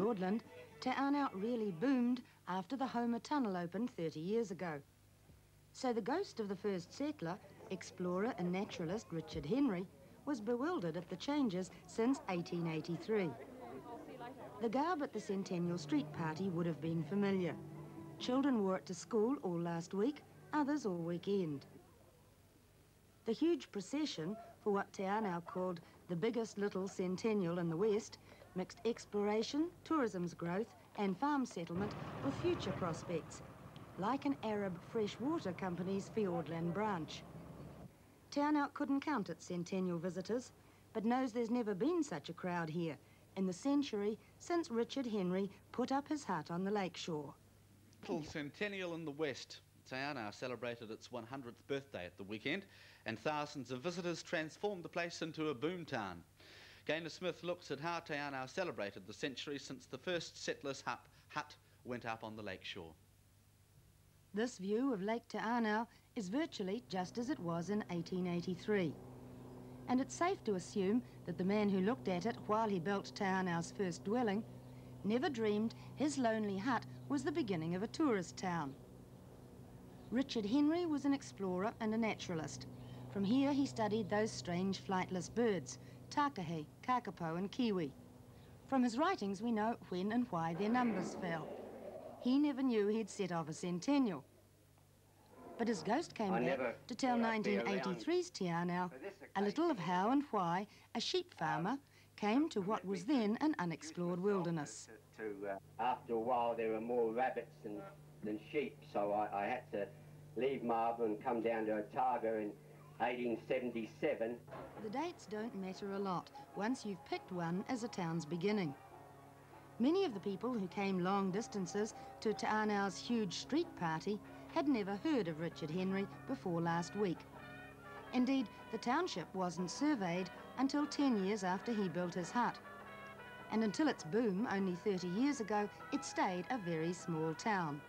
Fiordland, Te Anau really boomed after the Homer Tunnel opened 30 years ago. So the ghost of the first settler, explorer and naturalist Ritchard Henry, was bewildered at the changes since 1883. The garb at the Centennial Street Party would have been familiar. Children wore it to school all last week, others all weekend. The huge procession, for what Te Anau called the biggest little centennial in the West, mixed exploration, tourism's growth and farm settlement with future prospects, like an Arab freshwater company's Fiordland branch. Te Anau couldn't count its centennial visitors, but knows there's never been such a crowd here in the century since Ritchard Henry put up his hut on the lakeshore. Little centennial in the West. Te Anau celebrated its 100th birthday at the weekend, and thousands of visitors transformed the place into a boom town. Gaynor Smith looks at how Te Anau celebrated the century since the first settler's hut went up on the lakeshore. This view of Lake Te Anau is virtually just as it was in 1883. And it's safe to assume that the man who looked at it while he built Te Anau's first dwelling never dreamed his lonely hut was the beginning of a tourist town. Ritchard Henry was an explorer and a naturalist. From here he studied those strange flightless birds, takahe, kakapo and kiwi. From his writings we know when and why their numbers fell. He never knew he'd set off a centennial. But his ghost came back to tell 1983's Te Anau a little of how and why a sheep farmer came to what was then an unexplored wilderness. After a while there were more rabbits than sheep, so I had to leave Marlborough and come down to Otago in 1877. The dates don't matter a lot once you've picked one as a town's beginning. Many of the people who came long distances to Te Anau's huge street party had never heard of Ritchard Henry before last week. Indeed, the township wasn't surveyed until 10 years after he built his hut. And until its boom only 30 years ago, it stayed a very small town.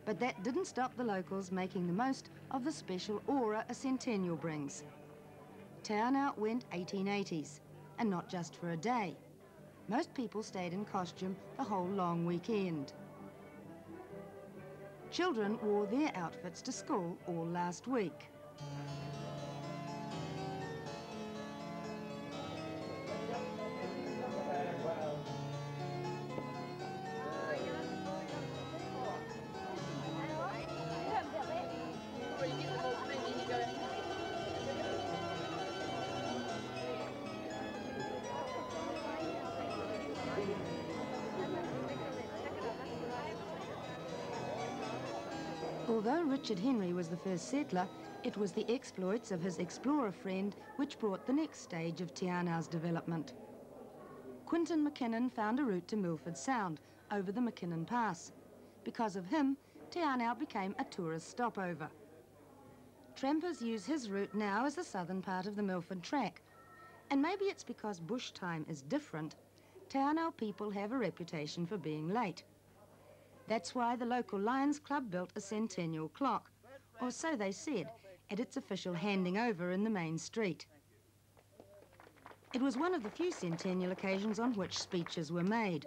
But that didn't stop the locals making the most of the special aura a centennial brings. Te Anau went 1880s, and not just for a day. Most people stayed in costume the whole long weekend. Children wore their outfits to school all last week. Although Ritchard Henry was the first settler, it was the exploits of his explorer friend which brought the next stage of Te Anau's development. Quinton McKinnon found a route to Milford Sound over the McKinnon Pass. Because of him, Te Anau became a tourist stopover. Trampers use his route now as the southern part of the Milford Track. And maybe it's because bush time is different, Te Anau people have a reputation for being late. That's why the local Lions Club built a centennial clock, or so they said, at its official handing over in the main street. It was one of the few centennial occasions on which speeches were made.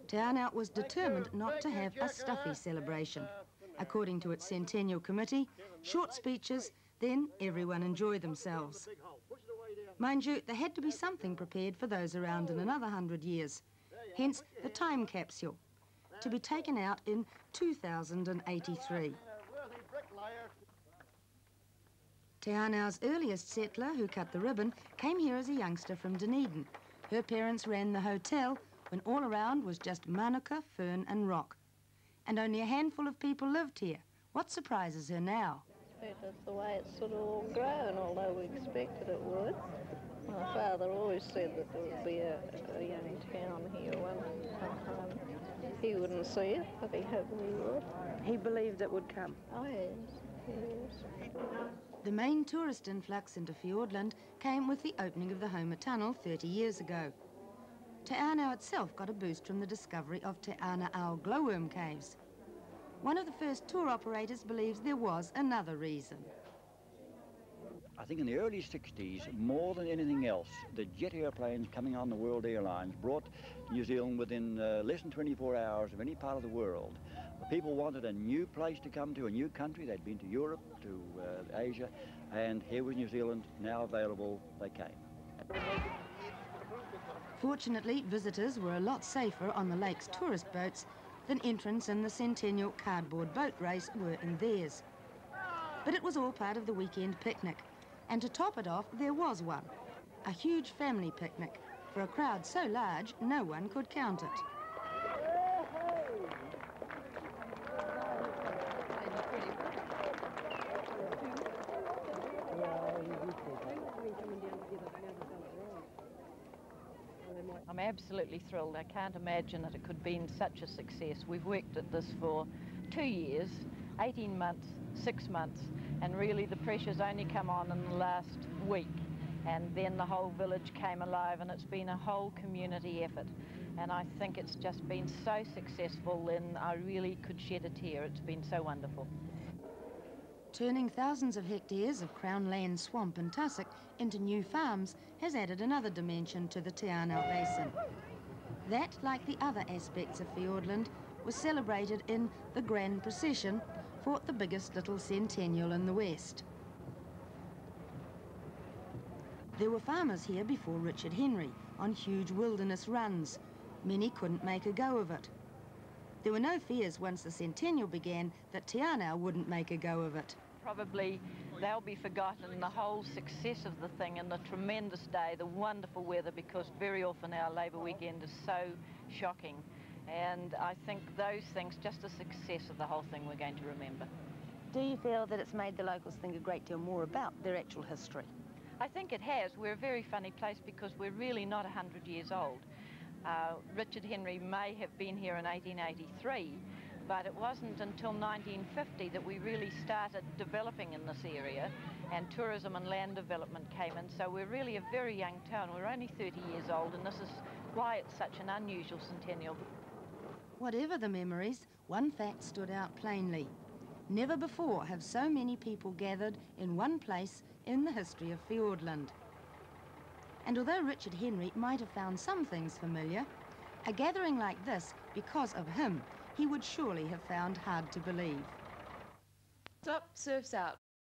Te Anau was determined not to have a stuffy celebration. According to its centennial committee, short speeches, then everyone enjoy themselves. Mind you, there had to be something prepared for those around in another 100 years, hence the time capsule, to be taken out in 2083. Te Anau's earliest settler, who cut the ribbon, came here as a youngster from Dunedin. Her parents ran the hotel when all around was just manuka, fern and rock. And only a handful of people lived here. What surprises her now? That's the way it's sort of all grown, although we expected it would. My father always said that there would be a young town here one time. He wouldn't see it, but he hoped we would. He believed it would come. Oh, yes, yes. The main tourist influx into Fiordland came with the opening of the Homer Tunnel 30 years ago. Te Anau itself got a boost from the discovery of Te Anau glowworm caves. One of the first tour operators believes there was another reason. I think in the early 60s, more than anything else, the jet airplanes coming on the World Airlines brought New Zealand within less than 24 hours of any part of the world. The people wanted a new place to come to, a new country. They'd been to Europe, to Asia, and here was New Zealand, now available. They came. Fortunately, visitors were a lot safer on the lake's tourist boats than entrants in the Centennial cardboard boat race were in theirs. But it was all part of the weekend picnic. And to top it off, there was one, a huge family picnic, for a crowd so large no one could count it. I'm absolutely thrilled. I can't imagine that it could have been such a success. We've worked at this for 2 years, 18 months, 6 months, and really the pressure's only come on in the last week, and then the whole village came alive, and it's been a whole community effort, and I think it's just been so successful, and I really could shed a tear. It's been so wonderful. Turning thousands of hectares of Crown land, swamp and tussock into new farms has added another dimension to the Te Anau Basin. That, like the other aspects of Fiordland, was celebrated in the Grand Procession, fought the biggest little centennial in the West. There were farmers here before Richard Henry, on huge wilderness runs. Many couldn't make a go of it. There were no fears once the centennial began that Te Anau wouldn't make a go of it. Probably they'll be forgotten, the whole success of the thing and the tremendous day, the wonderful weather, because very often our Labour weekend is so shocking. And I think those things, just the success of the whole thing, we're going to remember. Do you feel that it's made the locals think a great deal more about their actual history? I think it has. We're a very funny place because we're really not 100 years old. Richard Henry may have been here in 1883, but it wasn't until 1950 that we really started developing in this area, and tourism and land development came in, so we're really a very young town. We're only 30 years old, and this is why it's such an unusual centennial. Whatever the memories, one fact stood out plainly. Never before have so many people gathered in one place in the history of Fiordland. And although Richard Henry might have found some things familiar, a gathering like this, because of him, he would surely have found hard to believe. Up, surf's out.